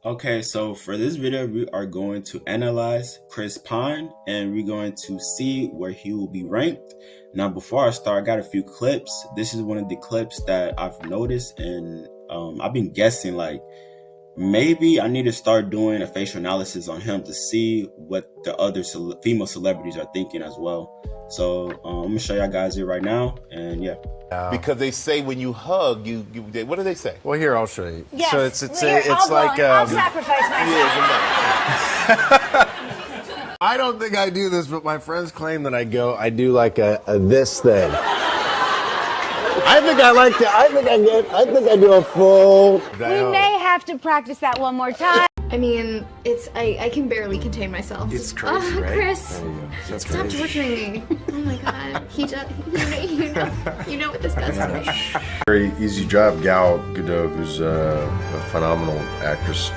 Okay, so for this video, we are going to analyze Chris Pine and we're going to see where he will be ranked. Now, before I start, I got a few clips. This is one of the clips that I've noticed, and I've been guessing like maybe I need to start doing a facial analysis on him to see what the other female celebrities are thinking as well. So I'm gonna show y'all guys it right now, and yeah. Because they say when you hug, what do they say? Well, here, I'll show you. Yes. So it's Here, it's like I'll sacrifice myself. I don't think I do this, but my friends claim that I do like a this thing. I think I do a full. We may have to practice that one more time. I mean, I can barely contain myself. It's crazy, right? Chris, That's stop crazy. torturing me. Oh my God, you know what this does to me. Very easy job. Gal Gadot, who's a phenomenal actress,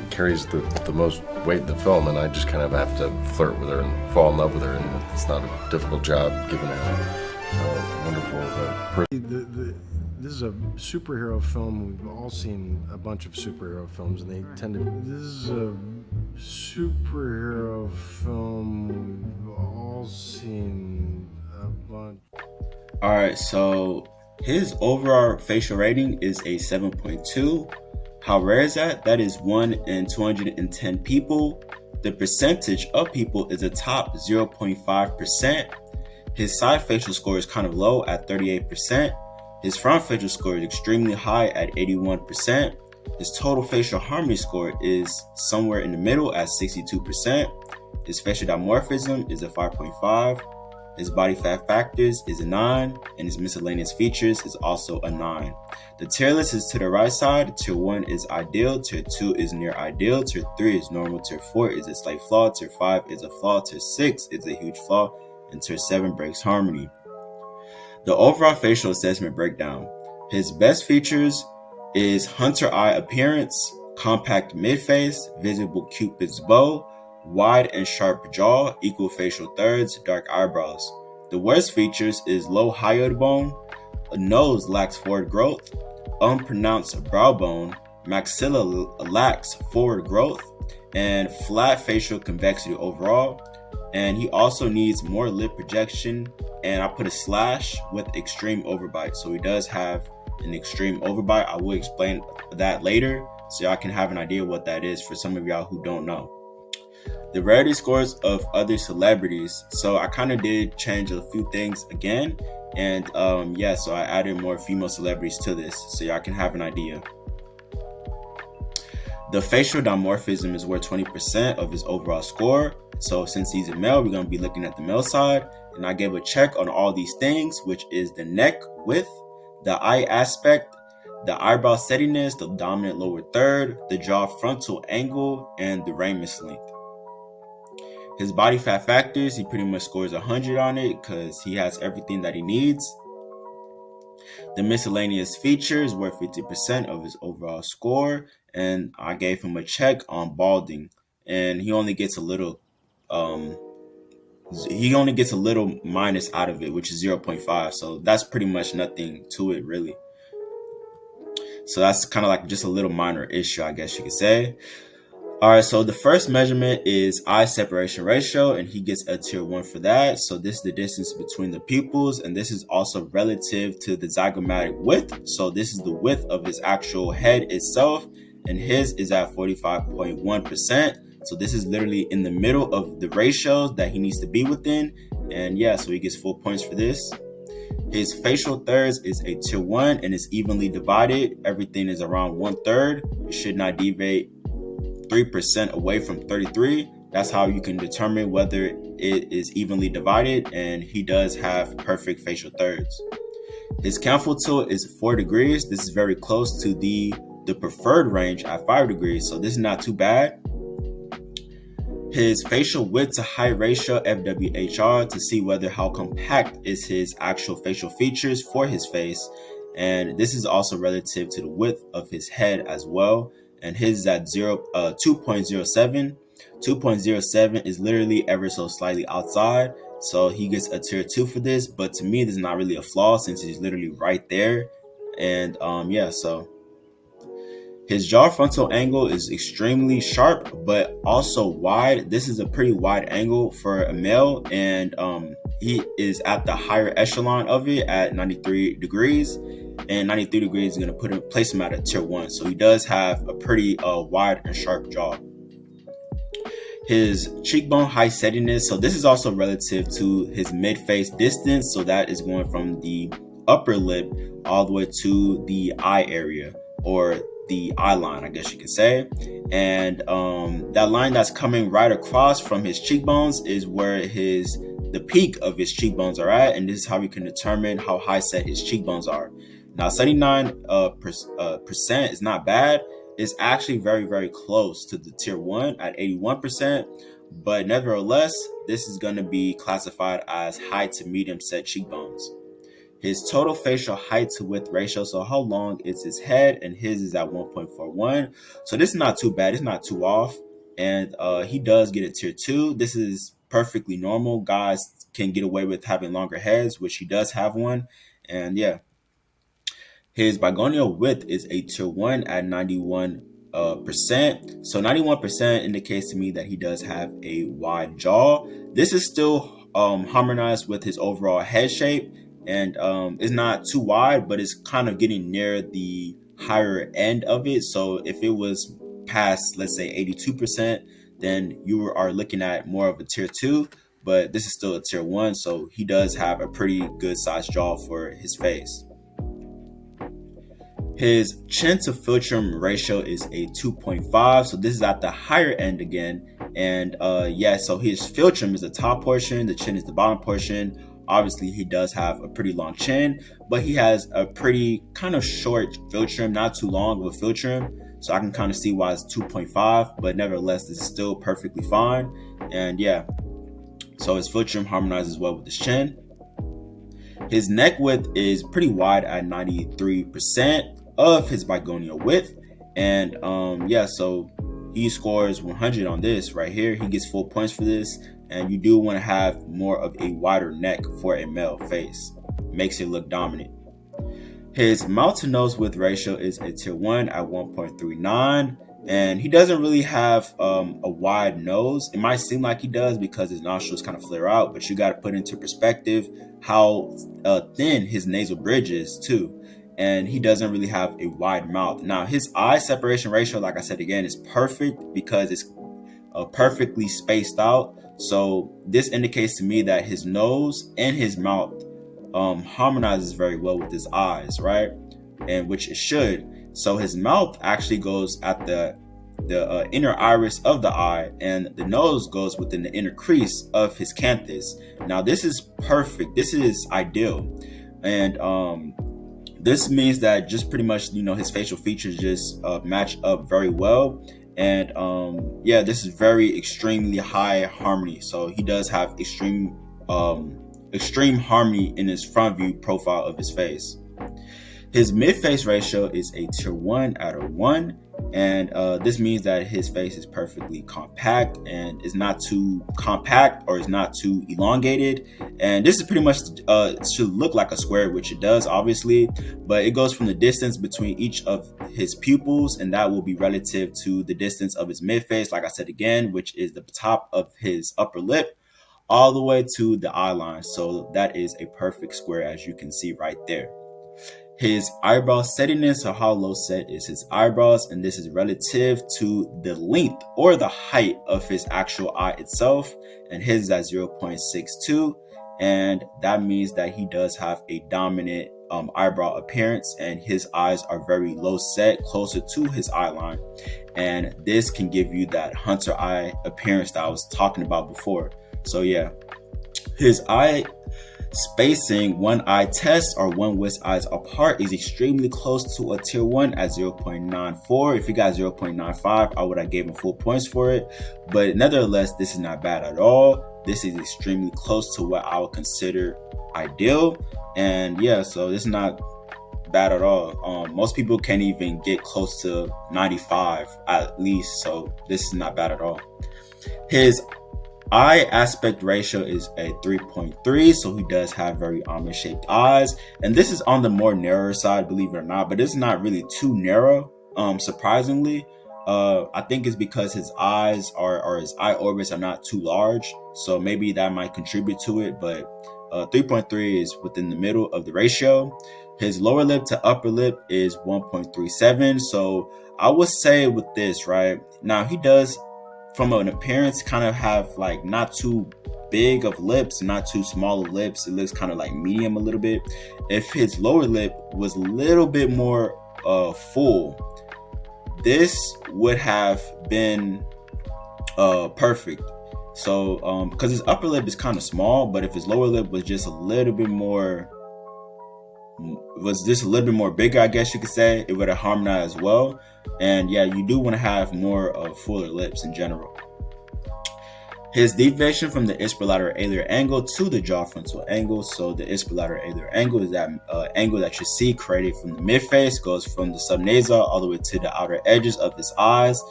carries the most weight in the film, and I just kind of have to flirt with her and fall in love with her, and it's not a difficult job given how wonderful this is a superhero film. We've all seen a bunch of superhero films, and they tend to. This is a superhero film. We've all seen a bunch. All right, so his overall facial rating is a 7.2. How rare is that? That is 1 in 210 people. The percentage of people is a top 0.5%. His side facial score is kind of low at 38%. His front facial score is extremely high at 81%. His total facial harmony score is somewhere in the middle at 62%. His facial dimorphism is a 5.5. His body fat factors is a 9, and his miscellaneous features is also a 9. The tier list is to the right side. Tier 1 is ideal, Tier 2 is near ideal, Tier 3 is normal, Tier 4 is a slight flaw, Tier 5 is a flaw, Tier 6 is a huge flaw, and Tier 7 breaks harmony. The overall facial assessment breakdown. His best features is hunter eye appearance, compact mid-face, visible cupid's bow, wide and sharp jaw, equal facial thirds, dark eyebrows. The worst features is low hyoid bone, a nose lacks forward growth, unpronounced brow bone, maxilla lacks forward growth, and flat facial convexity overall. And he also needs more lip projection, and I put a slash with extreme overbite. So he does have an extreme overbite. I will explain that later so y'all can have an idea what that is for some of y'all who don't know. The rarity scores of other celebrities. So I kind of did change a few things again, and so I added more female celebrities to this so y'all can have an idea. The facial dimorphism is worth 20% of his overall score. So since he's a male, we're going to be looking at the male side. And I gave a check on all these things, which is the neck width, the eye aspect, the eyebrow steadiness, the dominant lower third, the jaw frontal angle, and the ramus length. His body fat factors, he pretty much scores 100 on it because he has everything that he needs. The miscellaneous features were 50% of his overall score, and I gave him a check on balding, and he only gets a little minus out of it, which is 0.5. So that's pretty much nothing to it, really. So that's kind of like just a little minor issue, I guess you could say. All right, so the first measurement is eye separation ratio, and he gets a tier 1 for that. So this is the distance between the pupils, and this is also relative to the zygomatic width. So this is the width of his actual head itself, and his is at 45.1%. So this is literally in the middle of the ratios that he needs to be within. And yeah, so he gets full points for this. His facial thirds is a tier 1 and is evenly divided. Everything is around 1/3. It should not deviate 3% away from 33. That's how you can determine whether it is evenly divided, and he does have perfect facial thirds. His canthal tilt is 4 degrees. This is very close to the preferred range at 5 degrees, so this is not too bad. His facial width to height ratio, FWHR, to see whether how compact is his actual facial features for his face, and this is also relative to the width of his head as well. And his is at 2.07. 2.07 is literally ever so slightly outside, so he gets a tier 2 for this. But to me, this is not really a flaw since he's literally right there. And so His jaw frontal angle is extremely sharp, but also wide. This is a pretty wide angle for a male, and he is at the higher echelon of it at 93 degrees. And 93 degrees is going to place him at a tier 1. So he does have a pretty wide and sharp jaw. His cheekbone height steadiness. So this is also relative to his mid-face distance. So that is going from the upper lip all the way to the eye area, or the eye line, I guess you could say. And that line that's coming right across from his cheekbones is where the peak of his cheekbones are at. And this is how we can determine how high set his cheekbones are. Now, 79% is not bad. It's actually very, very close to the tier 1 at 81%. But nevertheless, this is going to be classified as high to medium set cheekbones. His total facial height to width ratio, so how long is his head, and his is at 1.41. So this is not too bad. It's not too off. And he does get a tier 2. This is perfectly normal. Guys can get away with having longer heads, which he does have one. And yeah. His bigonial width is a tier 1 at 91%. So 91% indicates to me that he does have a wide jaw. This is still harmonized with his overall head shape, and it's not too wide, but it's kind of getting near the higher end of it. So if it was past, let's say 82%, then you are looking at more of a tier 2, but this is still a tier 1. So he does have a pretty good sized jaw for his face. His chin to philtrum ratio is a 2.5. So this is at the higher end again. And so his philtrum is the top portion, the chin is the bottom portion. Obviously, he does have a pretty long chin, but he has a pretty kind of short philtrum, not too long of a philtrum. So I can kind of see why it's 2.5, but nevertheless, this is still perfectly fine. And yeah, so his philtrum harmonizes well with his chin. His neck width is pretty wide at 93% of his bigonial width. And so he scores 100 on this right here. He gets full points for this. And you do want to have more of a wider neck for a male face. Makes it look dominant. His mouth to nose width ratio is a tier 1 at 1.39. And he doesn't really have a wide nose. It might seem like he does because his nostrils kind of flare out, but you got to put into perspective how thin his nasal bridge is too. And he doesn't really have a wide mouth. Now, his eye separation ratio, like I said again, is perfect because it's perfectly spaced out. So this indicates to me that his nose and his mouth harmonizes very well with his eyes, right? And which it should. So his mouth actually goes at the inner iris of the eye, and the nose goes within the inner crease of his canthus. Now this is perfect. This is ideal. And this means that just pretty much, his facial features just match up very well. And this is very extremely high harmony. So he does have extreme harmony in his front view profile of his face. His mid-face ratio is a tier 1 out of 1. And this means that his face is perfectly compact and is not too compact or is not too elongated. And this is pretty much should look like a square, which it does obviously, but it goes from the distance between each of his pupils, and that will be relative to the distance of his mid-face, like I said again, which is the top of his upper lip, all the way to the eye line. So that is a perfect square, as you can see right there. His eyebrow settiness, or how low set is his eyebrows, and this is relative to the length or the height of his actual eye itself, and his is at 0.62, and that means that he does have a dominant eyebrow appearance, and his eyes are very low set, closer to his eye line, and this can give you that hunter eye appearance that I was talking about before. So yeah, his eye spacing, one eye test or one width eyes apart, is extremely close to a tier 1 at 0.94. If you got 0.95, I would have given full points for it, but nevertheless, this is not bad at all. This is extremely close to what I would consider ideal, and yeah, so this is not bad at all. Most people can't even get close to 95 at least, so this is not bad at all. His eye aspect ratio is a 3.3, so he does have very almond shaped eyes, and this is on the more narrower side, believe it or not, but it's not really too narrow. surprisingly. I think it's because his eyes or his eye orbits are not too large, so maybe that might contribute to it. But 3.3 is within the middle of the ratio. His lower lip to upper lip is 1.37. So I would say with this, right now, he does, from an appearance, kind of have like not too big of lips, not too small of lips. It looks kind of like medium a little bit. If his lower lip was a little bit more full, this would have been perfect. So because his upper lip is kind of small, but if his lower lip was just a little bit more bigger, I guess you could say, it would have harmonized well. And yeah, you do want to have more fuller lips in general. His deviation from the ipsilateral aliar angle to the jaw frontal angle. So the ipsilateral aliar angle is that angle that you see created from the midface, goes from the subnasal all the way to the outer edges of his eyes,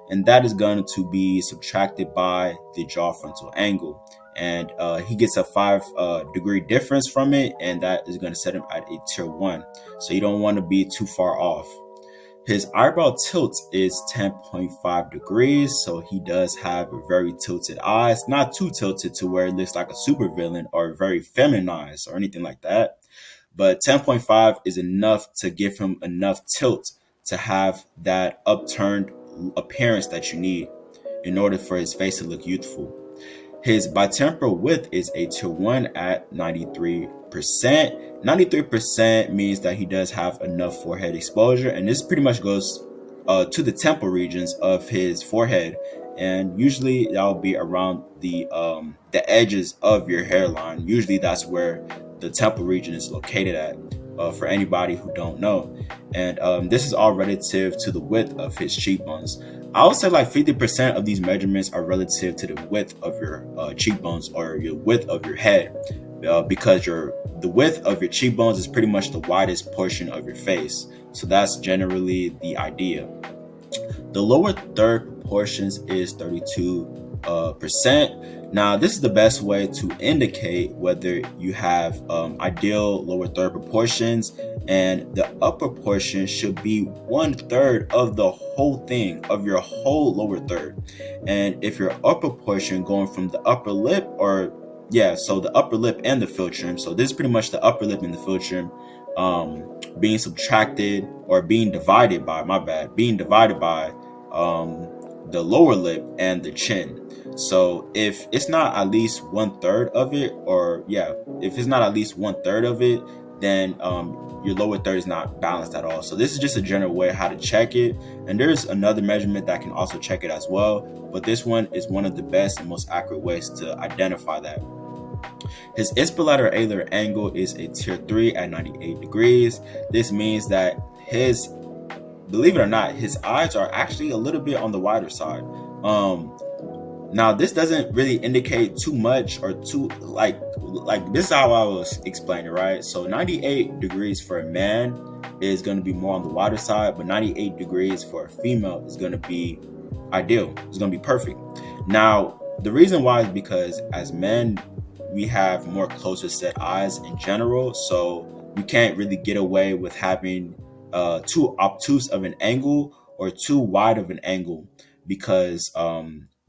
and that is going to be subtracted by the jaw frontal angle. And he gets a 5 degree difference from it, and that is going to set him at a tier 1. So you don't want to be too far off. His eyebrow tilt is 10.5 degrees, so he does have very tilted eyes. Not too tilted to where it looks like a supervillain or very feminized or anything like that. But 10.5 is enough to give him enough tilt to have that upturned appearance that you need in order for his face to look youthful. His bitemporal width is a tier 1 at 93%. 93% means that he does have enough forehead exposure, and this pretty much goes to the temple regions of his forehead, and usually that will be around the edges of your hairline. Usually that's where the temple region is located at, for anybody who don't know. And this is all relative to the width of his cheekbones. I would say like 50% of these measurements are relative to the width of your cheekbones or your width of your head, because the width of your cheekbones is pretty much the widest portion of your face. So that's generally the idea. The lower third proportions is 32%. Now, this is the best way to indicate whether you have ideal lower third proportions, and the upper portion should be 1/3 of the whole thing, of your whole lower third. And if your upper portion going from the upper lip, so the upper lip and the field trim, so this is pretty much the upper lip and the field trim being subtracted or being divided by the lower lip and the chin. So if it's not at least 1/3 of it, then your lower third is not balanced at all. So this is just a general way how to check it, and there's another measurement that can also check it as well, but this one is one of the best and most accurate ways to identify that. His ipsilateral aliar angle is a tier 3 at 98 degrees. This means that believe it or not, his eyes are actually a little bit on the wider side. Now this doesn't really indicate too much or too like this is how I was explaining, right? So 98 degrees for a man is going to be more on the wider side, but 98 degrees for a female is going to be ideal. It's going to be perfect. Now, the reason why is because as men, we have more closer set eyes in general, so we can't really get away with having too obtuse of an angle or too wide of an angle, because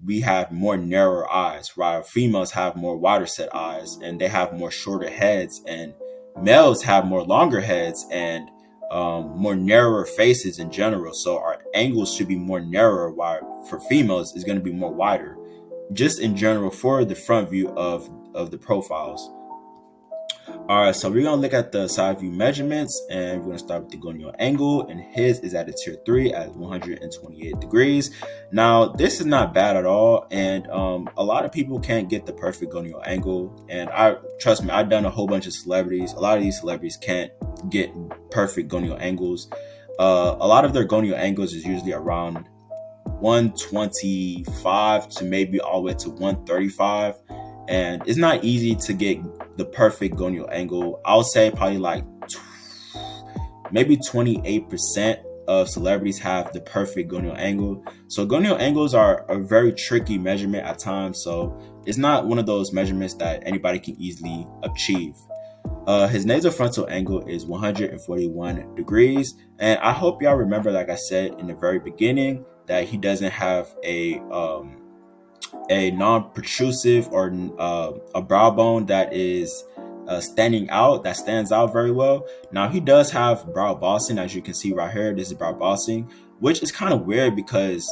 we have more narrower eyes, while females have more wider set eyes and they have more shorter heads, and males have more longer heads and more narrower faces in general. So our angles should be more narrower, while for females is going to be more wider, just in general for the front view of the profiles. All right, so we're going to look at the side view measurements, and we're going to start with the gonio angle, and his is at a tier 3 at 128 degrees. Now, this is not bad at all, and a lot of people can't get the perfect gonio angle, and trust me, I've done a whole bunch of celebrities. A lot of these celebrities can't get perfect gonio angles. A lot of their gonio angles is usually around 125 to maybe all the way to 135. And it's not easy to get the perfect gonio angle. I'll say probably like maybe 28% of celebrities have the perfect gonio angle. So gonio angles are a very tricky measurement at times. So it's not one of those measurements that anybody can easily achieve. His nasofrontal angle is 141 degrees. And I hope y'all remember, like I said in the very beginning, that he doesn't have a non-protrusive or a brow bone that is that stands out very well. Now, he does have brow bossing, as you can see right here. This is brow bossing, which is kind of weird because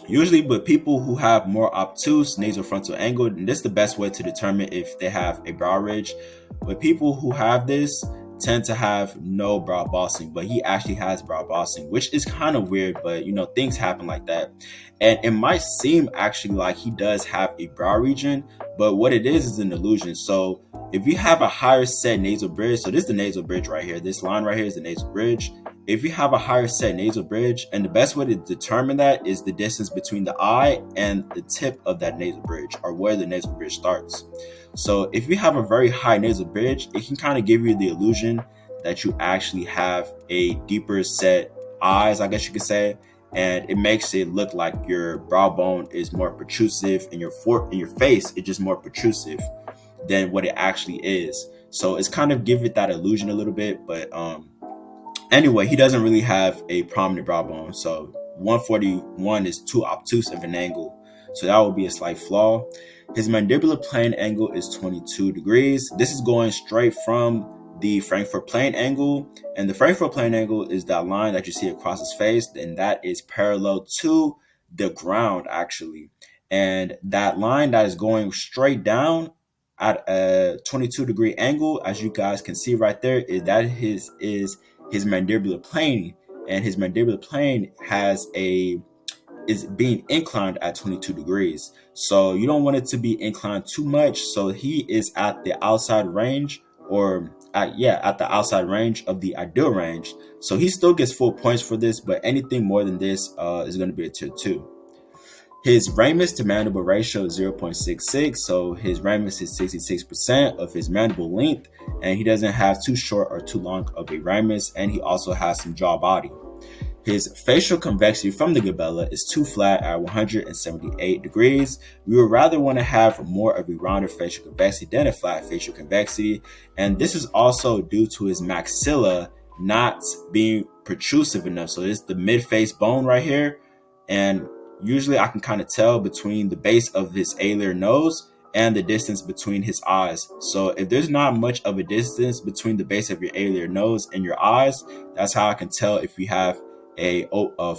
usually with people who have more obtuse nasofrontal angle, and this is the best way to determine if they have a brow ridge. But people who have this tend to have no brow bossing, but he actually has brow bossing, which is kind of weird, but things happen like that. And it might seem actually like he does have a brow region, but what it is an illusion. So if you have a higher set nasal bridge, so this is the nasal bridge right here, this line right here is the nasal bridge. If you have a higher set nasal bridge, and the best way to determine that is the distance between the eye and the tip of that nasal bridge, or where the nasal bridge starts. So if you have a very high nasal bridge, it can kind of give you the illusion that you actually have a deeper set eyes, I guess you could say, and it makes it look like your brow bone is more protrusive and your face is just more protrusive than what it actually is. So it's kind of give it that illusion a little bit, but anyway, he doesn't really have a prominent brow bone. So 141 is too obtuse of an angle. So that would be a slight flaw. His mandibular plane angle is 22 degrees. This is going straight from the Frankfurt plane angle. And the Frankfurt plane angle is that line that you see across his face. And that is parallel to the ground, actually. And that line that is going straight down at a 22 degree angle, as you guys can see right there, is his mandibular plane. And his mandibular plane is being inclined at 22 degrees. So you don't want it to be inclined too much. So he is at the outside range, at the outside range of the ideal range. So he still gets full points for this, but anything more than this is going to be a tier 2. His ramus to mandible ratio is 0.66. So his ramus is 66% of his mandible length, and he doesn't have too short or too long of a ramus, and he also has some jaw body. His facial convexity from the glabella is too flat at 178 degrees. We would rather want to have more of a rounded facial convexity than a flat facial convexity. And this is also due to his maxilla not being protrusive enough. So this is the mid-face bone right here. And usually I can kind of tell between the base of his alair nose and the distance between his eyes. So if there's not much of a distance between the base of your alair nose and your eyes, that's how I can tell if you have a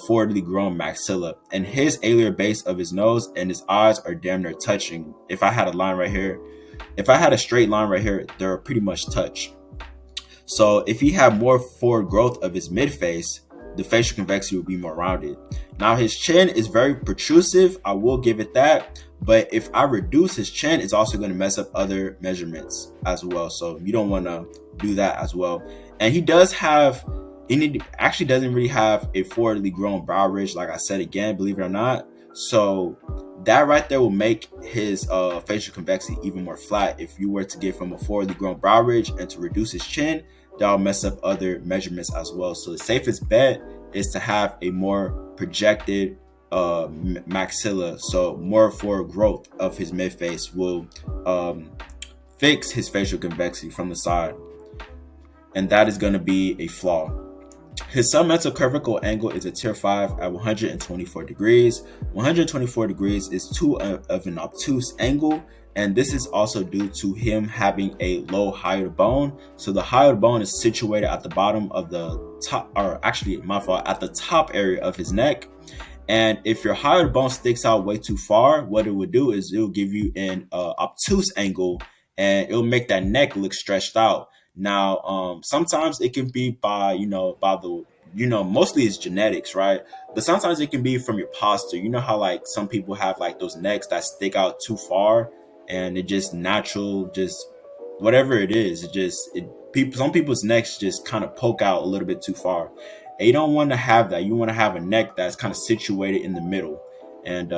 forwardly grown maxilla. And his alair base of his nose and his eyes are damn near touching. If I had a straight line right here, they're pretty much touch. So if he had more forward growth of his mid-face, the facial convexity would be more rounded. Now his chin is very protrusive, I will give it that, but if I reduce his chin, it's also going to mess up other measurements as well. So you don't want to do that as well. And he actually doesn't really have a forwardly grown brow ridge, like I said again, believe it or not. So that right there will make his facial convexity even more flat. If you were to give him a forwardly grown brow ridge and to reduce his chin, that'll mess up other measurements as well. So the safest bet is to have a more projected maxilla. So more forward growth of his mid-face will fix his facial convexity from the side. And that is going to be a flaw. His submental cervical angle is a tier 5 at 124 degrees. 124 degrees is too of an obtuse angle, and this is also due to him having a low hyoid bone. So the hyoid bone is situated at the bottom of the top, or actually, my fault, at the top area of his neck. And if your hyoid bone sticks out way too far, what it would do is it will give you an obtuse angle, and it'll make that neck look stretched out. Now, sometimes it can be by mostly it's genetics, right? But sometimes it can be from your posture. You know how like some people have like those necks that stick out too far, and it just natural, just whatever it is, some people's necks just kind of poke out a little bit too far. And you don't want to have that. You want to have a neck that's kind of situated in the middle. And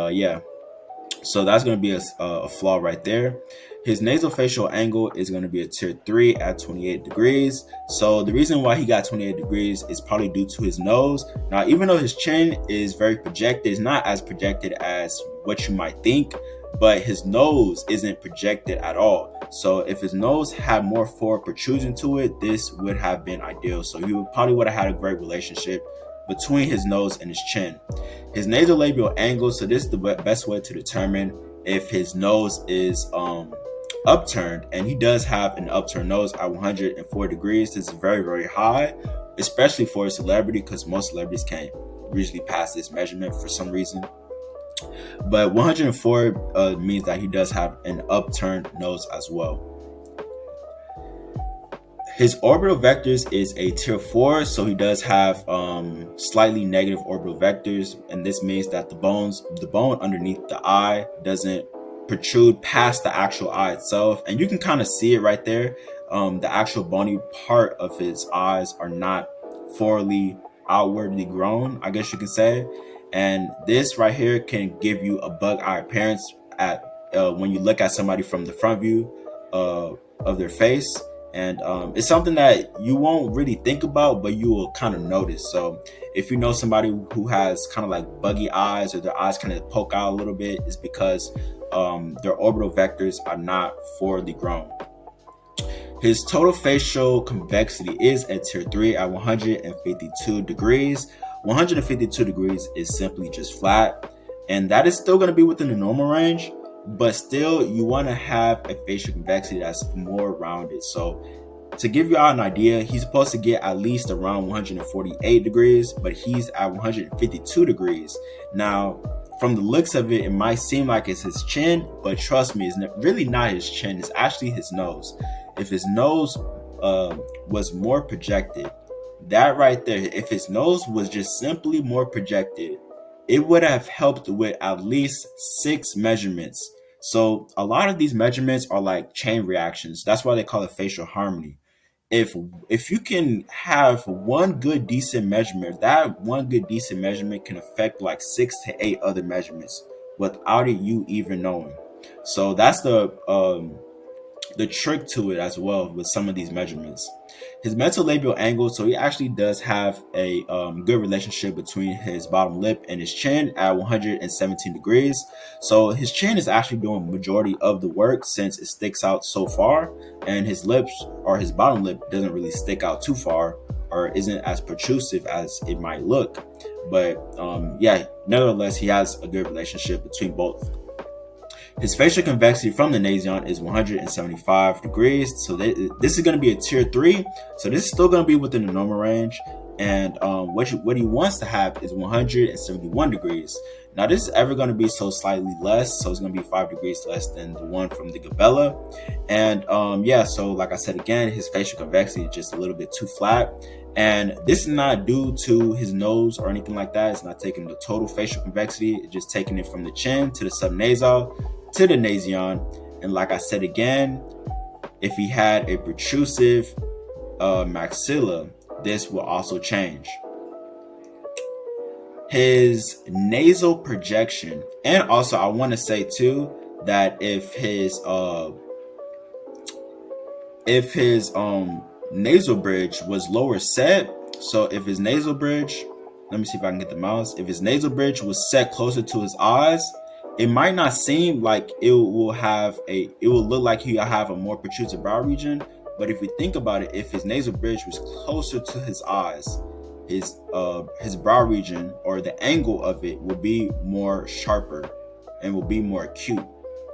so that's going to be a flaw right there. His nasal-facial angle is going to be a tier 3 at 28 degrees. So the reason why he got 28 degrees is probably due to his nose. Now, even though his chin is very projected, it's not as projected as what you might think. but his nose isn't projected at all. So if his nose had more forward protrusion to it, this would have been ideal. So he would have had a great relationship between his nose and his chin. His nasolabial angle, so this is the best way to determine if his nose is upturned, and he does have an upturned nose at 104 degrees. This is very, very high, especially for a celebrity, because most celebrities can't usually pass this measurement for some reason. But 104 means that he does have an upturned nose as well. His orbital vectors is a tier 4, so he does have slightly negative orbital vectors, and this means that the bone underneath the eye doesn't protrude past the actual eye itself, and you can kind of see it right there. The actual bony part of his eyes are not forwardly outwardly grown, I guess you can say, and this right here can give you a bug eye appearance at when you look at somebody from the front view of their face. And it's something that you won't really think about, but you will kind of notice. So if you know somebody who has kind of like buggy eyes, or their eyes kind of poke out a little bit, it's because their orbital vectors are not forwardly grown. His total facial convexity is at tier 3 at 152 degrees. 152 degrees is simply just flat, and that is still going to be within the normal range, but still you want to have a facial convexity that's more rounded. So to give you all an idea, he's supposed to get at least around 148 degrees, but he's at 152 degrees. Now, from the looks of it, it might seem like it's his chin, but trust me, it's really not his chin. It's actually his nose. If his nose was more projected, that right there, if his nose was just simply more projected, it would have helped with at least 6 measurements. So a lot of these measurements are like chain reactions. That's why they call it facial harmony. If you can have one good decent measurement, that one good decent measurement can affect like 6 to 8 other measurements without it you even knowing. So that's the trick to it as well with some of these measurements. His mentolabial angle, so he actually does have a good relationship between his bottom lip and his chin at 117 degrees. So his chin is actually doing majority of the work since it sticks out so far, and his lips, or his bottom lip, doesn't really stick out too far or isn't as protrusive as it might look. But nevertheless, he has a good relationship between both. His facial convexity from the nasion is 175 degrees. So this is going to be a tier 3. So this is still going to be within the normal range. And what he wants to have is 171 degrees. Now this is ever going to be so slightly less. So it's going to be 5 degrees less than the one from the Gabella. And so like I said again, his facial convexity is just a little bit too flat. And this is not due to his nose or anything like that. It's not taking the total facial convexity. It's just taking it from the chin to the subnasal to the nasion. And like I said again, if he had a protrusive maxilla, this will also change. His nasal projection, and also I want to say too that if his nasal bridge was lower set, so if his nasal bridge, let me see if I can get the mouse, if his nasal bridge was set closer to his eyes, it might not seem like it will look like he'll have a more protrusive brow region. But if we think about it, if his nasal bridge was closer to his eyes, his brow region, or the angle of it, will be more sharper and will be more acute.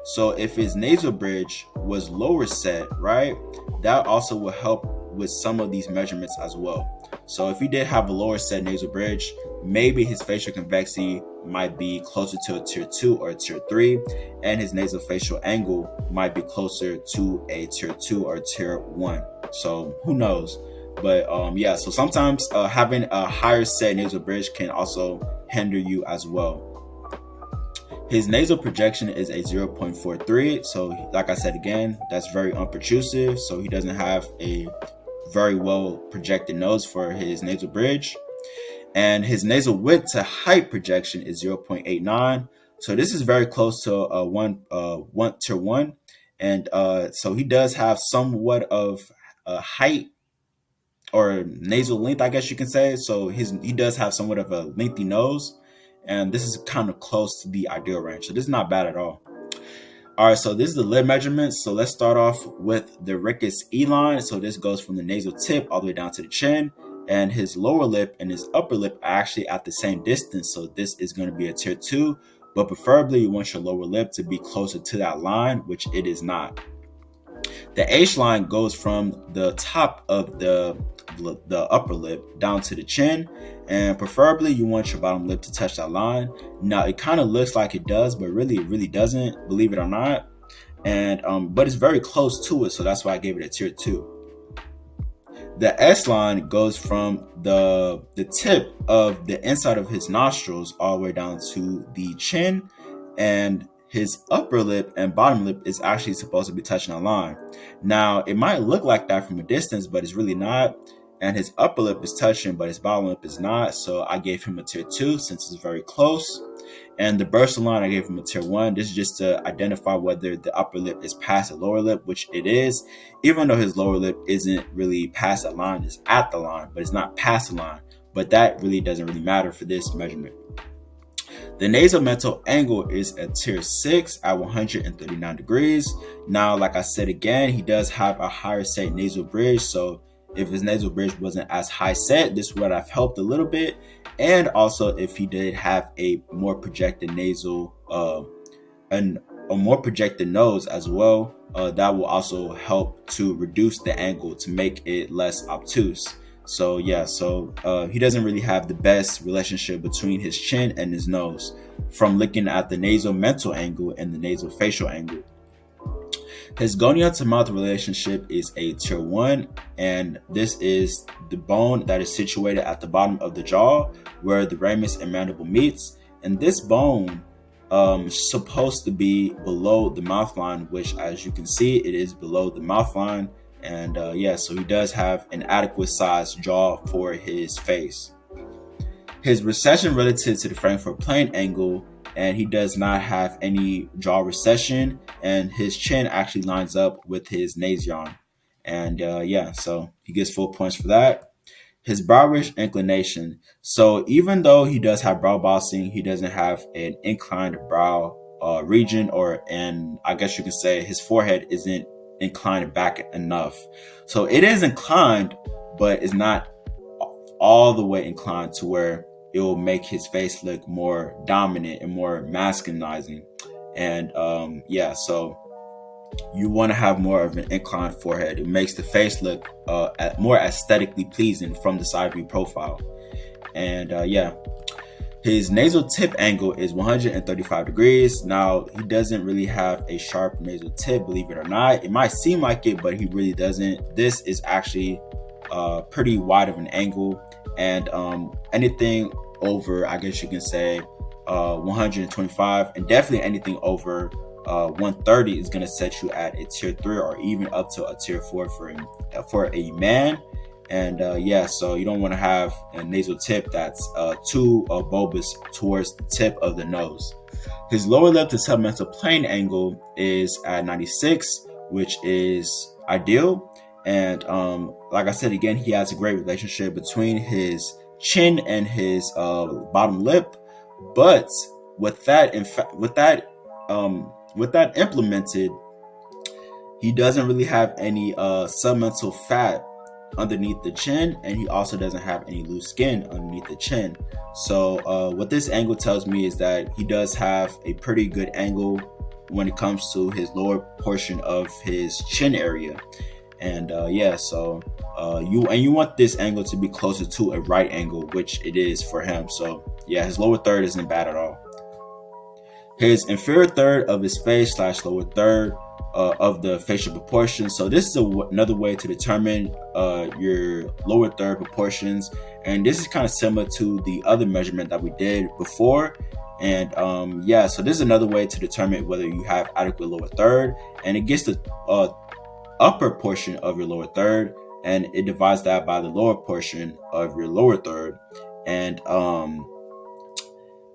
So if his nasal bridge was lower set, right, that also will help with some of these measurements as well. So if he did have a lower set nasal bridge, maybe his facial convexity might be closer to a tier 2 or a tier 3, and his nasofacial angle might be closer to a tier 2 or tier 1. So who knows? But so sometimes having a higher set nasal bridge can also hinder you as well. His nasal projection is a 0.43. So like I said again, that's very unprotrusive. So he doesn't have a very well projected nose for his nasal bridge. And his nasal width to height projection is 0.89. So this is very close to one tier 1. And so he does have somewhat of a height or nasal length, I guess you can say. So he does have somewhat of a lengthy nose. And this is kind of close to the ideal range. So this is not bad at all. All right, so this is the lip measurement. So let's start off with the rictus E line. So this goes from the nasal tip all the way down to the chin. And his lower lip and his upper lip are actually at the same distance. So this is going to be a tier 2. But preferably you want your lower lip to be closer to that line, which it is not. The H line goes from the top of the upper lip down to the chin, and preferably you want your bottom lip to touch that line. Now it kind of looks like it does, but really it really doesn't, believe it or not. And but it's very close to it, so that's why I gave it a tier 2. The S line goes from the tip of the inside of his nostrils all the way down to the chin, and his upper lip and bottom lip is actually supposed to be touching a line. Now, it might look like that from a distance, but it's really not. And his upper lip is touching, but his bottom lip is not. So I gave him a tier 2 since it's very close. And the bursal line, I gave him a tier 1. This is just to identify whether the upper lip is past the lower lip, which it is. Even though his lower lip isn't really past that line, it's at the line, but it's not past the line. But that really doesn't really matter for this measurement. The nasal-mental angle is a tier 6 at 139 degrees. Now, like I said again, he does have a higher set nasal bridge. So if his nasal bridge wasn't as high set, this would have helped a little bit. And also if he did have a more projected nasal, and a more projected nose as well, that will also help to reduce the angle to make it less obtuse. So yeah, he doesn't really have the best relationship between his chin and his nose from looking at the nasal mental angle and the nasal facial angle. His gonium to mouth relationship is a tier 1, and this is the bone that is situated at the bottom of the jaw where the ramus and mandible meets. And this bone is supposed to be below the mouth line, which as you can see, it is below the mouth line. And so he does have an adequate sized jaw for his face. His recession relative to the Frankfurt plane angle, and he does not have any jaw recession, and his chin actually lines up with his nasion. And so he gets full points for that. His brow ridge inclination. So even though he does have brow bossing, he doesn't have an inclined brow region, and I guess you can say his forehead isn't inclined back enough. So it is inclined, but it's not all the way inclined to where it will make his face look more dominant and more masculinizing. And so you want to have more of an inclined forehead. It makes the face look more aesthetically pleasing from the side view profile. And his nasal tip angle is 135 degrees. Now, he doesn't really have a sharp nasal tip, believe it or not. It might seem like it, but he really doesn't. This is actually pretty wide of an angle. And anything over, I guess you can say, 125, and definitely anything over 130 is going to set you at a tier 3 or even up to a tier 4 for a man. And so you don't want to have a nasal tip that's too bulbous towards the tip of the nose. His lower lip to submental plane angle is at 96, which is ideal. And like I said again, he has a great relationship between his chin and his bottom lip. But with that implemented, he doesn't really have any submental fat underneath the chin, and he also doesn't have any loose skin underneath the chin. So what this angle tells me is that he does have a pretty good angle when it comes to his lower portion of his chin area. And you want this angle to be closer to a right angle, which it is for him. So yeah, his lower third isn't bad at all. His inferior third of his face / lower third of the facial proportions. So this is another way to determine your lower third proportions, and this is kind of similar to the other measurement that we did before. And so this is another way to determine whether you have adequate lower third, and it gets the upper portion of your lower third, and it divides that by the lower portion of your lower third. And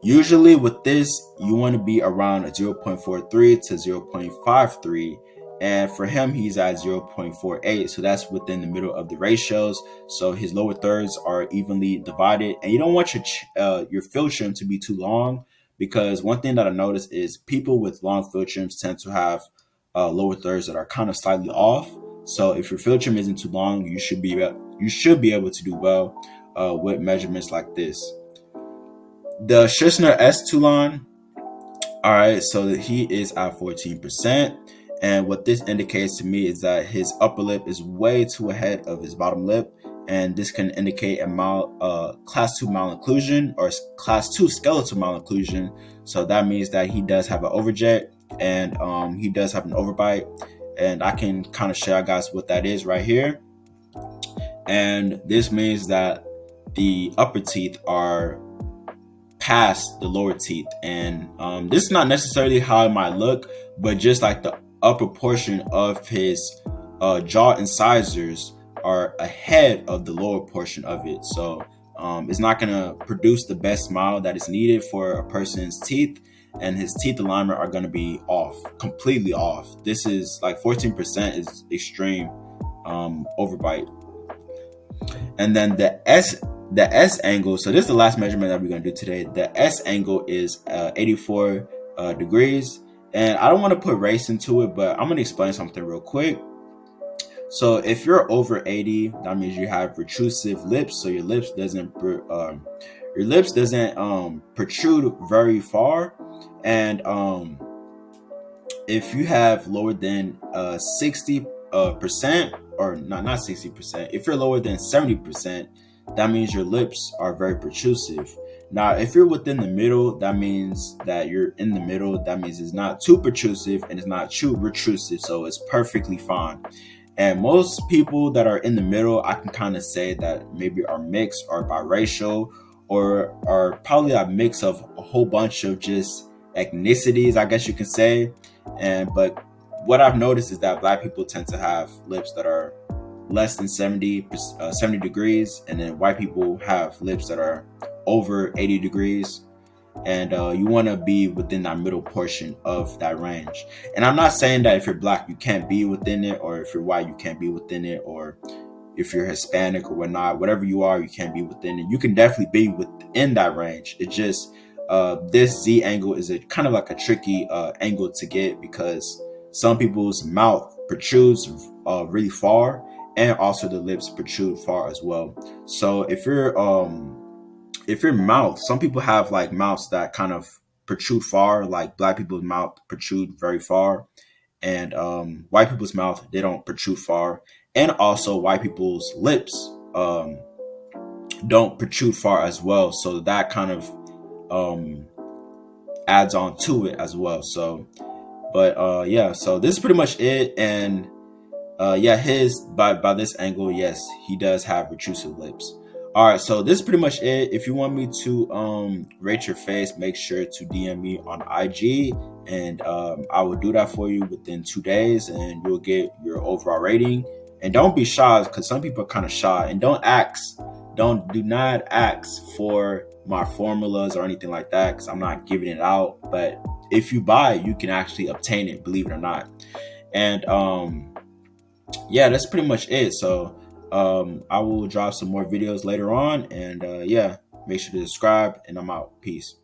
usually with this, you want to be around a 0.43 to 0.53. And for him, he's at 0.48. So that's within the middle of the ratios. So his lower thirds are evenly divided. And you don't want your field trim to be too long, because one thing that I noticed is people with long field trims tend to have lower thirds that are kind of slightly off. So if your field trim isn't too long, you should be able to do well with measurements like this. The Schissner S Toulon, all right, so he is at 14%. And what this indicates to me is that his upper lip is way too ahead of his bottom lip. And this can indicate a class 2 malocclusion or class 2 skeletal malocclusion. So that means that he does have an overjet and he does have an overbite. And I can kind of show you guys what that is right here. And this means that the upper teeth are past the lower teeth, and this is not necessarily how it might look, but just like the upper portion of his jaw incisors are ahead of the lower portion of it. So it's not going to produce the best smile that is needed for a person's teeth, and his teeth alignment are going to be off, completely off. This is like 14% is extreme overbite. And then the S angle, so this is the last measurement that we're going to do today. The S angle is 84 degrees. And I don't want to put race into it, but I'm going to explain something real quick. So if you're over 80, that means you have retrusive lips. So your lips doesn't protrude very far. And if you have lower than 60%, or not 60%, if you're lower than 70%, that means your lips are very protrusive. Now, if you're within the middle, that means that you're in the middle. That means it's not too protrusive and it's not too retrusive. So it's perfectly fine. And most people that are in the middle, I can kind of say that maybe are mixed or biracial, or are probably a mix of a whole bunch of just ethnicities, I guess you can say. But what I've noticed is that Black people tend to have lips that are less than 70 degrees, and then white people have lips that are over 80 degrees. And you want to be within that middle portion of that range. And I'm not saying that if you're Black you can't be within it, or if you're white you can't be within it, or if you're Hispanic or whatnot, whatever you are, you can't be within it. You can definitely be within that range. It just this Z angle is a kind of like a tricky angle to get, because some people's mouth protrudes really far, and also the lips protrude far as well. So if your mouth, some people have like mouths that kind of protrude far, like Black people's mouth protrude very far, and white people's mouth, they don't protrude far, and also white people's lips don't protrude far as well. So that kind of adds on to it as well. So but yeah, so this is pretty much it. And yeah, his by this angle, yes, he does have retrusive lips. All right, so this is pretty much it. If you want me to rate your face, make sure to DM me on IG, and I will do that for you within 2 days, and you'll get your overall rating. And don't be shy, because some people are kind of shy, and do not ask for my formulas or anything like that, because I'm not giving it out. But if you buy it, you can actually obtain it, believe it or not. And yeah, that's pretty much it. So I will drop some more videos later on, and yeah, make sure to subscribe, and I'm out. Peace.